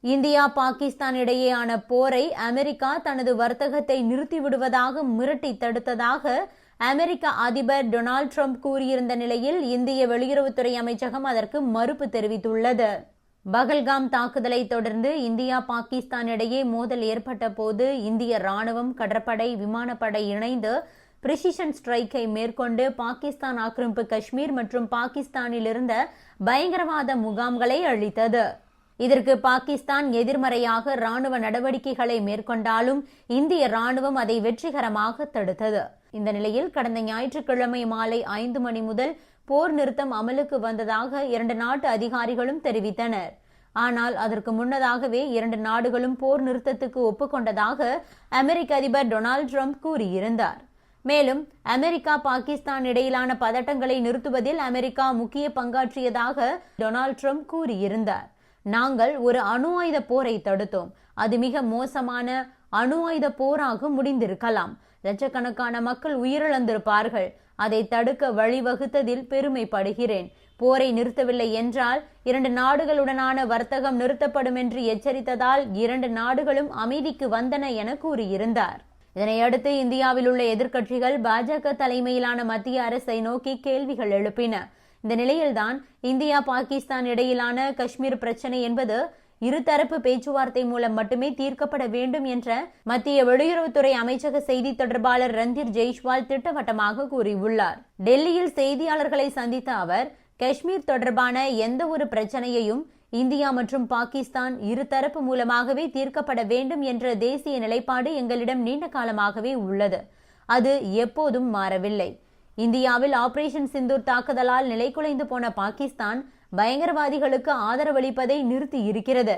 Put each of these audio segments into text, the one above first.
India Pakistan இடையேயான போரை America தனது வர்த்தகத்தை நிறுத்திவிடுவதாக மிரட்டி தடுத்ததாக அமெரிக்க அதிபர் டொனால்ட் ட்ரம்ப் கூறியிருந்த நிலையில் இந்திய வெளியுறவுத்துறை அமைச்சகம் அதற்கு மறுப்பு தெரிவித்துள்ளது. பகல்காம் தாக்குதலை தொடர்ந்து இந்தியா பாகிஸ்தான் இடையே மோதல் ஏற்பட்ட போது இந்திய ராணுவம், கடற்படை, விமானப்படை இணைந்து பிரிசிஷன் ஸ்ட்ரைக்கை மேற்கொண்டு பாகிஸ்தான் ஆக்கிரமிப்பு காஷ்மீர் மற்றும் பாகிஸ்தானில் இருந்த பயங்கரவாத முகாம்களை அழித்தது. இதற்கு பாகிஸ்தான் எதிர்மறையாக ராணுவ நடவடிக்கைகளை மேற்கொண்டாலும் இந்திய ராணுவம் அதை வெற்றிகரமாக தடுத்தது. இந்த நிலையில் கடந்த ஞாயிற்றுக்கிழமை மாலை 5 மணி முதல் போர் நிறுத்தம் அமலுக்கு வந்ததாக 2 நாட்டு அதிகாரிகளும் தெரிவித்தனர். ஆனால் அதற்கு முன்னதாகவே 2 நாடுகளும் போர் நிறுத்தத்துக்கு ஒப்புக்கொண்டதாக அமெரிக்க அதிபர் டொனால்ட் ட்ரம்ப் கூறியிருந்தார். மேலும் அமெரிக்கா பாகிஸ்தான் இடையிலான பதட்டங்களை நிறுத்துவதில் அமெரிக்கா முக்கிய பங்காற்றியதாக டொனால்ட் ட்ரம்ப் கூறியிருந்தார். நாங்கள் ஒரு அணு ஆயுத போரை தடுத்தோம். அது மிக மோசமான அணு ஆயுத போராக முடிந்திருக்கலாம். லட்சக்கணக்கான மக்கள் உயிரிழந்திருப்பார்கள். அதை தடுக்க வழிவகுத்ததில் பெருமைப்படுகிறேன். போரை நிறுத்தவில்லை என்றால் 2 நாடுகளுடனான வர்த்தகம் நிறுத்தப்படும் என்று எச்சரித்ததால் 2 நாடுகளும் அமைதிக்கு வந்தன என கூறியிருந்தார். இதனையடுத்து இந்தியாவில் உள்ள எதிர்க்கட்சிகள் பாஜக தலைமையிலான மத்திய அரசை நோக்கி கேள்விகள் எழுப்பின. இந்த நிலையில்தான் இந்தியா பாகிஸ்தான் இடையிலான காஷ்மீர் பிரச்சனை என்பது இருதரப்பு பேச்சுவார்த்தை மூலம் மட்டுமே தீர்க்கப்பட வேண்டும் என்ற மத்திய வெளியுறவுத்துறை அமைச்சக செய்தி தொடர்பாளர் ரந்தீர் ஜெய்ஸ்வால் திட்டவட்டமாக கூறியுள்ளார். டெல்லியில் செய்தியாளர்களை சந்தித்த அவர், காஷ்மீர் தொடர்பான எந்த ஒரு பிரச்சனையையும் இந்தியா மற்றும் பாகிஸ்தான் இருதரப்பு மூலமாகவே தீர்க்கப்பட வேண்டும் என்ற தேசிய நிலைப்பாடு எங்களிடம் நீண்ட காலமாகவே உள்ளது. அது எப்போதும் மாறவில்லை. இந்தியாவில் ஆபரேஷன் சிந்தூர் தாக்குதலால் நிலைகுலைந்து போன பாகிஸ்தான் பயங்கரவாதிகளுக்கு ஆதரவளிப்பதை நிறுத்தி இருக்கிறது.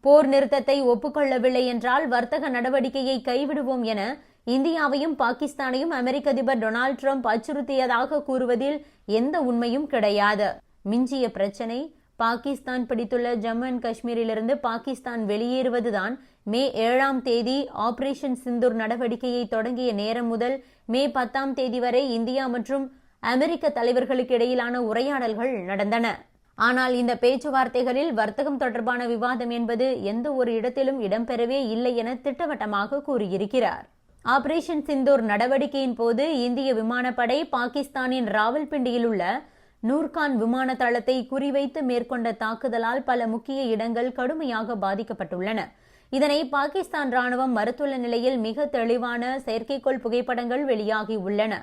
போர் நிறுத்தத்தை ஒப்புக்கொள்ளவில்லை என்றால் வர்த்தக நடவடிக்கையை கைவிடுவோம் என இந்தியாவையும் பாகிஸ்தானையும் அமெரிக்க அதிபர் டொனால்ட் ட்ரம்ப் அச்சுறுத்தியதாக கூறுவதில் எந்த உண்மையும் கிடையாது. மிஞ்சிய பிரச்சனை பாகிஸ்தான் பிடித்துள்ள ஜம்மு அண்ட் காஷ்மீரிலிருந்து பாகிஸ்தான் வெளியேறுவதுதான். மே 7ஆம் தேதி ஆபரேஷன் சிந்தூர் நடவடிக்கையை தொடங்கிய நேரம் முதல் மே 10ஆம் தேதி வரை இந்தியா மற்றும் அமெரிக்க தலைவர்களுக்கு இடையிலான உரையாடல்கள் நடந்தன. ஆனால் இந்த பேச்சுவார்த்தைகளில் வர்த்தகம் தொடர்பான விவாதம் என்பது எந்த ஒரு இடத்திலும் இடம்பெறவே இல்லை என திட்டவட்டமாக கூறியிருக்கிறார். ஆபரேஷன் சிந்தூர் நடவடிக்கையின் போது இந்திய விமானப்படை பாகிஸ்தானின் ராவல்பிண்டியில் உள்ள நூர்கான் விமான தளத்தை குறிவைத்து மேற்கொண்ட தாக்குதலால் பல முக்கிய இடங்கள் கடுமையாக பாதிக்கப்பட்டுள்ளன. இதனை பாகிஸ்தான் ராணுவம் மறுத்துள்ள நிலையில் மிக தெளிவான செயற்கைக்கோள் புகைப்படங்கள் வெளியாகி உள்ளன.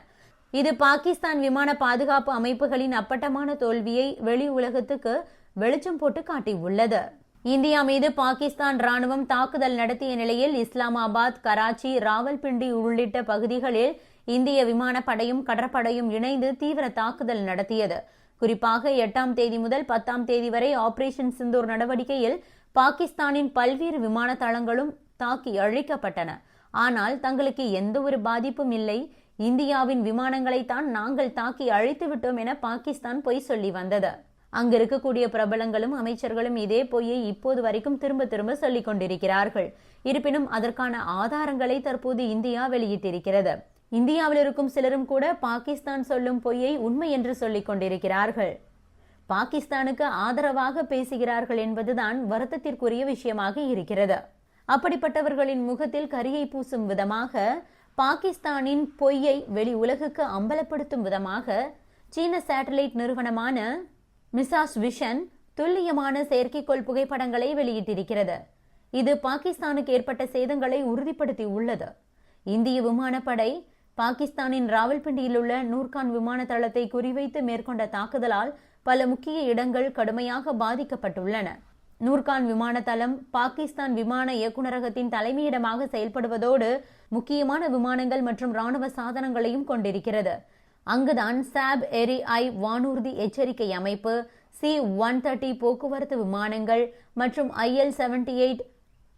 இது பாகிஸ்தான் விமான பாதுகாப்பு அமைப்புகளின் அப்பட்டமான தோல்வியை வெளி உலகத்துக்கு வெளிச்சம் போட்டு காட்டியுள்ளது. இந்தியா மீது பாகிஸ்தான் ராணுவம் தாக்குதல் நடத்திய நிலையில் இஸ்லாமாபாத், கராச்சி, ராவல்பிண்டி உள்ளிட்ட பகுதிகளில் இந்திய விமானப்படையும் கடற்படையும் இணைந்து தீவிர தாக்குதல் நடத்தியது. குறிப்பாக 8ஆம் தேதி முதல் 10ஆம் தேதி வரை ஆபரேஷன் சிந்தூர் நடவடிக்கையில் பாகிஸ்தானின் பல்வேறு விமான தளங்களும் தாக்கி அழிக்கப்பட்டன. ஆனால் தங்களுக்கு எந்த ஒரு பாதிப்பும் இல்லை, இந்தியாவின் விமானங்களைத்தான் நாங்கள் தாக்கி அழித்து விட்டோம் என பாகிஸ்தான் பொய் சொல்லி வந்தது. அங்கு இருக்கக்கூடிய பிரபலங்களும் அமைச்சர்களும் இதே பொய்யை இப்போது வரைக்கும் திரும்ப திரும்ப சொல்லிக் கொண்டிருக்கிறார்கள். இருப்பினும் அதற்கான ஆதாரங்களை தற்போது இந்தியா வெளியிட்டிருக்கிறது. இந்தியாவில் இருக்கும் சிலரும் கூட பாகிஸ்தான் சொல்லும் பொய்யை உண்மை என்று சொல்லிக் கொண்டிருக்கிறார்கள். பாகிஸ்தானுக்கு ஆதரவாக பேசுகிறார்கள் என்பதுதான் வருத்தத்திற்குரிய விஷயமாக இருக்கிறது. அப்படிப்பட்டவர்களின் முகத்தில் கரியை பூசும் விதமாக, பாகிஸ்தானின் பொய்யை வெளி உலகுக்கு அம்பலப்படுத்தும் விதமாக சீன சேட்டலைட் நிறுவனமான மிசாஸ் விஷன் துல்லியமான செயற்கைக்கோள் புகைப்படங்களை வெளியிட்டிருக்கிறது. இது பாகிஸ்தானுக்கு ஏற்பட்ட சேதங்களை உறுதிப்படுத்தி உள்ளது. இந்திய விமானப்படை பாகிஸ்தானின் ராவல்பிண்டியில் உள்ள நூர்கான் விமான தளத்தை குறிவைத்து மேற்கொண்ட தாக்குதலால் பல முக்கிய இடங்கள் கடுமையாக பாதிக்கப்பட்டுள்ளன. நூர்கான் விமான தளம் பாகிஸ்தான் விமான இயக்குநரகத்தின் தலைமையிடமாக செயல்படுவதோடு முக்கியமான விமானங்கள் மற்றும் ராணுவ சாதனங்களையும் கொண்டிருக்கிறது. அங்குதான் SAB-ERI வானூர்தி எச்சரிக்கை அமைப்பு, C-130 போக்குவரத்து விமானங்கள் மற்றும் IL-78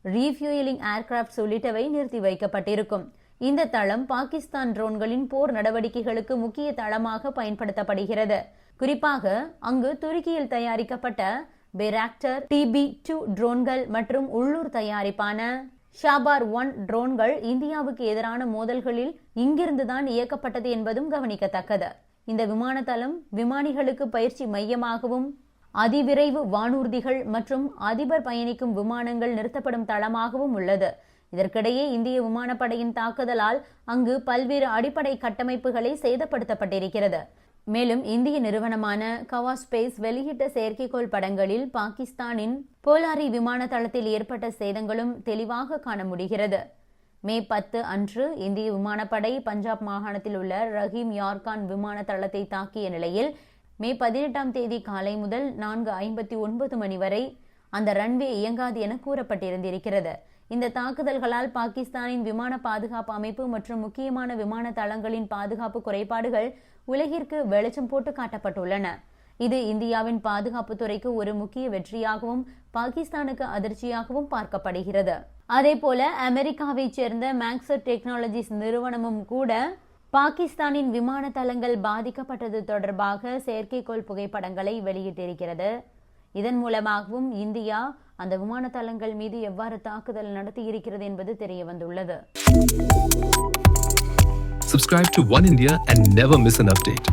ரீஃபியூயலிங் ஏர்கிராப்ட்ஸ் உள்ளிட்டவை நிறுத்தி வைக்கப்பட்டிருக்கும். இந்த தளம் பாகிஸ்தான் ட்ரோன்களின் போர் நடவடிக்கைகளுக்கு முக்கிய தளமாக பயன்படுத்தப்படுகிறது. குறிப்பாக அங்கு துருக்கியில் தயாரிக்கப்பட்ட பெராக்டர் TB2 ட்ரோன்கள் மற்றும் உள்ளூர் தயாரிப்பான ஷாபார் 1 ட்ரோன்கள் இந்தியாவுக்கு எதிரான மோதல்களில் இங்கிருந்துதான் இயக்கப்பட்டது என்பதும் கவனிக்கத்தக்கது. இந்த விமான தளம் விமானிகளுக்கு பயிற்சி மையமாகவும் அதிவிரைவு வானூர்திகள் மற்றும் அதிபர் பயணிக்கும் விமானங்கள் நிறுத்தப்படும் தளமாகவும் உள்ளது. இதற்கிடையே இந்திய விமானப்படையின் தாக்குதலால் அங்கு பல்வேறு அடிப்படை கட்டமைப்புகளை சேதப்படுத்தப்பட்டிருக்கிறது. மேலும் இந்திய நிறுவனமான கவாஸ்பேஸ் வெளியிட்ட செயற்கைக்கோள் படங்களில் பாகிஸ்தானின் போலாரி விமான தளத்தில் ஏற்பட்ட சேதங்களும் தெளிவாக காண முடிகிறது. மே 10 அன்று இந்திய விமானப்படை பஞ்சாப் மாகாணத்தில் உள்ள ரஹீம் யார்கான் விமான தளத்தை தாக்கிய நிலையில் மே 18ஆம் தேதி காலை முதல் 4:59 மணி வரை அந்த ரன்வே இயங்காது என கூறப்பட்டிருந்திருக்கிறது. இந்த தாக்குதல்களால் பாகிஸ்தானின் விமான பாதுகாப்பு அமைப்பு மற்றும் முக்கியமான விமான தளங்களின் பாதுகாப்பு குறைபாடுகள் உலகிற்கு வெளிச்சம் போட்டு காட்டப்பட்டுள்ளன. இது இந்தியாவின் பாதுகாப்பு துறைக்கு ஒரு முக்கிய வெற்றியாகவும் பாகிஸ்தானுக்கு அதிர்ச்சியாகவும் பார்க்கப்படுகிறது. அதேபோல அமெரிக்காவைச் சேர்ந்த மேக்ஸர் டெக்னாலஜிஸ் நிறுவனமும் கூட பாகிஸ்தானின் விமான தளங்கள் பாதிக்கப்பட்டது தொடர்பாக செயற்கைக்கோள் புகைப்படங்களை வெளியிட்டிருக்கிறது. இதன் மூலமாகவும் இந்தியா அந்த விமான தளங்கள் மீது எவ்வாறு தாக்குதல் நடத்தியிருக்கிறது என்பது தெரிய வந்துள்ளது. Subscribe to One India and never miss an update.